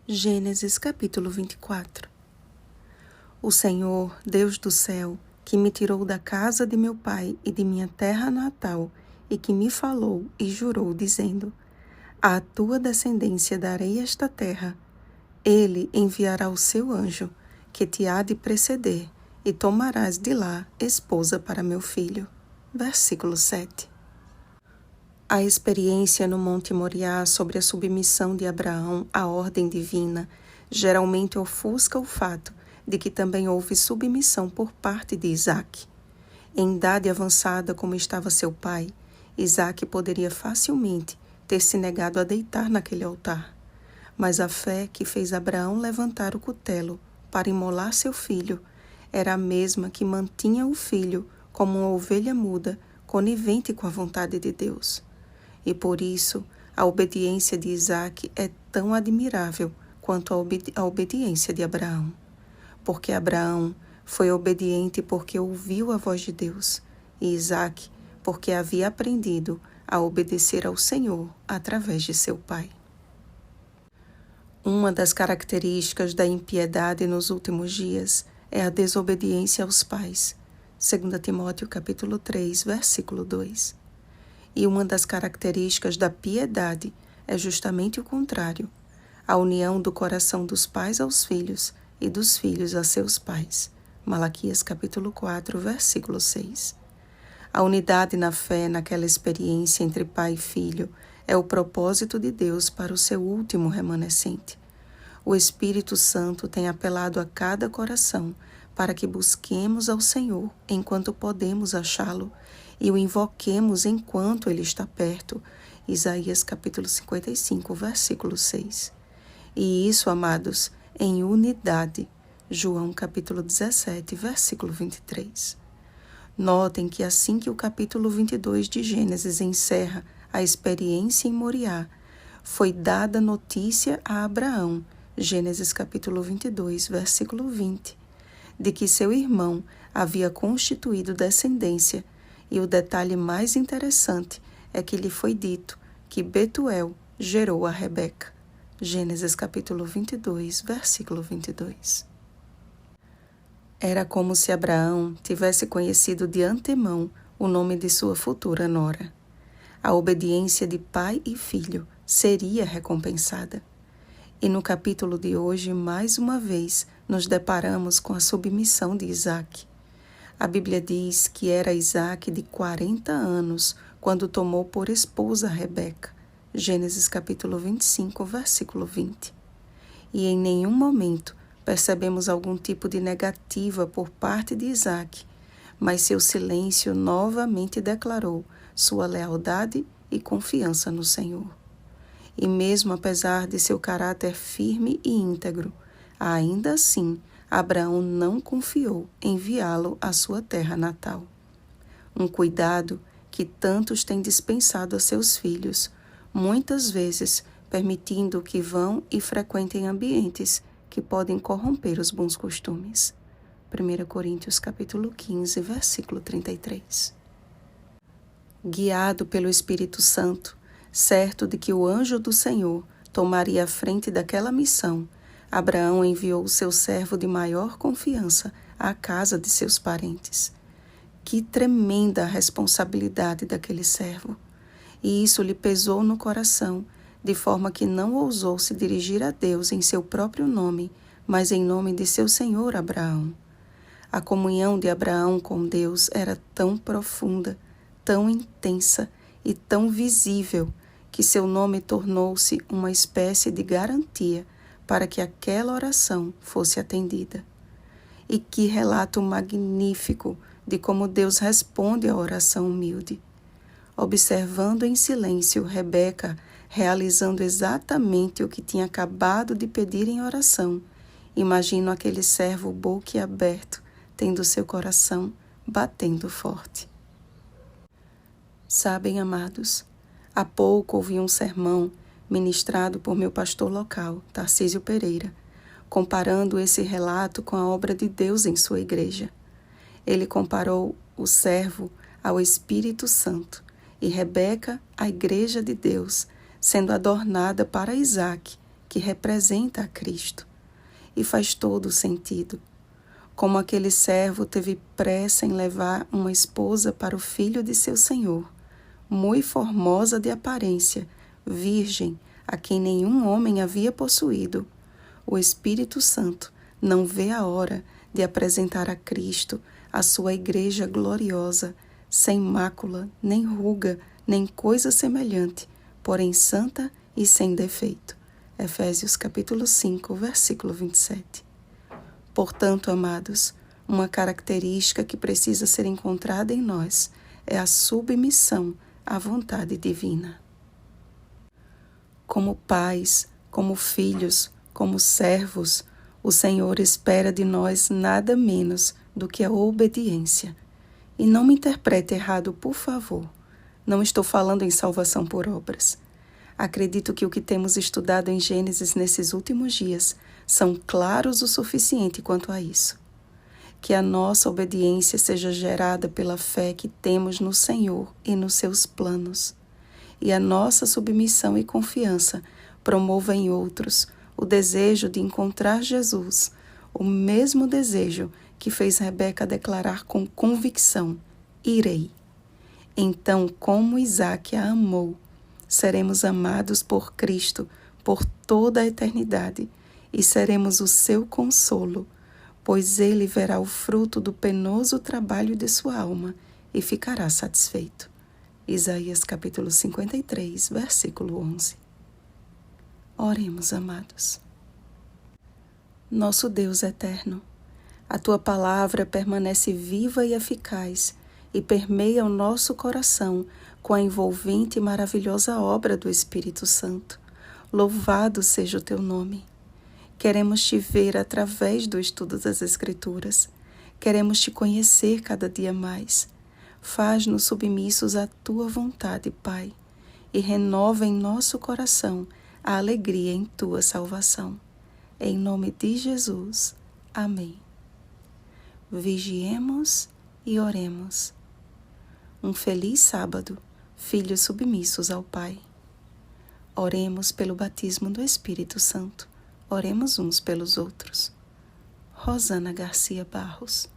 Gênesis capítulo 24. O Senhor, Deus do céu, que me tirou da casa de meu pai e de minha terra natal, e que me falou e jurou, dizendo: à tua descendência darei esta terra. Ele enviará o seu anjo, que te há de preceder, e tomarás de lá esposa para meu filho. Versículo 7. A experiência no Monte Moriá sobre a submissão de Abraão à ordem divina geralmente ofusca o fato de que também houve submissão por parte de Isaque. Em idade avançada como estava seu pai, Isaque poderia facilmente ter se negado a deitar naquele altar. Mas a fé que fez Abraão levantar o cutelo para imolar seu filho era a mesma que mantinha o filho como uma ovelha muda, conivente com a vontade de Deus. E por isso, a obediência de Isaque é tão admirável quanto a obediência de Abraão. Porque Abraão foi obediente porque ouviu a voz de Deus, e Isaque porque havia aprendido a obedecer ao Senhor através de seu pai. Uma das características da impiedade nos últimos dias é a desobediência aos pais. 2 Timóteo capítulo 3, versículo 2. E uma das características da piedade é justamente o contrário, a união do coração dos pais aos filhos e dos filhos a seus pais. Malaquias capítulo 4, versículo 6. A unidade na fé naquela experiência entre pai e filho é o propósito de Deus para o seu último remanescente. O Espírito Santo tem apelado a cada coração para que busquemos ao Senhor enquanto podemos achá-lo e o invoquemos enquanto Ele está perto. Isaías capítulo 55, versículo 6. E isso, amados, em unidade. João capítulo 17, versículo 23. Notem que assim que o capítulo 22 de Gênesis encerra a experiência em Moriá, foi dada notícia a Abraão, Gênesis capítulo 22, versículo 20, de que seu irmão havia constituído descendência. E o detalhe mais interessante é que lhe foi dito que Betuel gerou a Rebeca. Gênesis capítulo 22, versículo 22. Era como se Abraão tivesse conhecido de antemão o nome de sua futura nora. A obediência de pai e filho seria recompensada. E no capítulo de hoje, mais uma vez, nos deparamos com a submissão de Isaque. A Bíblia diz que era Isaque de 40 anos quando tomou por esposa Rebeca. Gênesis capítulo 25, versículo 20. E em nenhum momento percebemos algum tipo de negativa por parte de Isaque, mas seu silêncio novamente declarou sua lealdade e confiança no Senhor. E mesmo apesar de seu caráter firme e íntegro, ainda assim, Abraão não confiou em enviá-lo à sua terra natal. Um cuidado que tantos têm dispensado a seus filhos, muitas vezes permitindo que vão e frequentem ambientes que podem corromper os bons costumes. 1 Coríntios capítulo 15, versículo 33. Guiado pelo Espírito Santo, certo de que o anjo do Senhor tomaria a frente daquela missão, Abraão enviou o seu servo de maior confiança à casa de seus parentes. Que tremenda responsabilidade daquele servo! E isso lhe pesou no coração, de forma que não ousou se dirigir a Deus em seu próprio nome, mas em nome de seu senhor Abraão. A comunhão de Abraão com Deus era tão profunda, tão intensa e tão visível, que seu nome tornou-se uma espécie de garantia para que aquela oração fosse atendida. E que relato magnífico de como Deus responde à oração humilde. Observando em silêncio Rebeca realizando exatamente o que tinha acabado de pedir em oração, imagino aquele servo boquiaberto, tendo seu coração batendo forte. Sabem, amados, há pouco ouvi um sermão ministrado por meu pastor local, Tarcísio Pereira, comparando esse relato com a obra de Deus em sua igreja. Ele comparou o servo ao Espírito Santo e Rebeca à igreja de Deus, sendo adornada para Isaque, que representa a Cristo. E faz todo o sentido. Como aquele servo teve pressa em levar uma esposa para o filho de seu senhor, muito formosa de aparência, virgem, a quem nenhum homem havia possuído, o Espírito Santo não vê a hora de apresentar a Cristo a sua igreja gloriosa, sem mácula, nem ruga, nem coisa semelhante, porém santa e sem defeito. Efésios capítulo 5, versículo 27. Portanto, amados, uma característica que precisa ser encontrada em nós é a submissão à vontade divina. Como pais, como filhos, como servos, o Senhor espera de nós nada menos do que a obediência. E não me interprete errado, por favor. Não estou falando em salvação por obras. Acredito que o que temos estudado em Gênesis nesses últimos dias são claros o suficiente quanto a isso. Que a nossa obediência seja gerada pela fé que temos no Senhor e nos seus planos. E a nossa submissão e confiança promova em outros o desejo de encontrar Jesus, o mesmo desejo que fez Rebeca declarar com convicção: irei. Então, como Isaque a amou, seremos amados por Cristo por toda a eternidade e seremos o seu consolo, pois ele verá o fruto do penoso trabalho de sua alma e ficará satisfeito. Isaías capítulo 53, versículo 11. Oremos, amados. Nosso Deus eterno, a tua palavra permanece viva e eficaz e permeia o nosso coração com a envolvente e maravilhosa obra do Espírito Santo. Louvado seja o teu nome. Queremos te ver através do estudo das Escrituras. Queremos te conhecer cada dia mais. Faz-nos submissos à tua vontade, Pai, e renova em nosso coração a alegria em tua salvação. Em nome de Jesus. Amém. Vigiemos e oremos. Um feliz sábado, filhos submissos ao Pai. Oremos pelo batismo do Espírito Santo. Oremos uns pelos outros. Rosana Garcia Barros.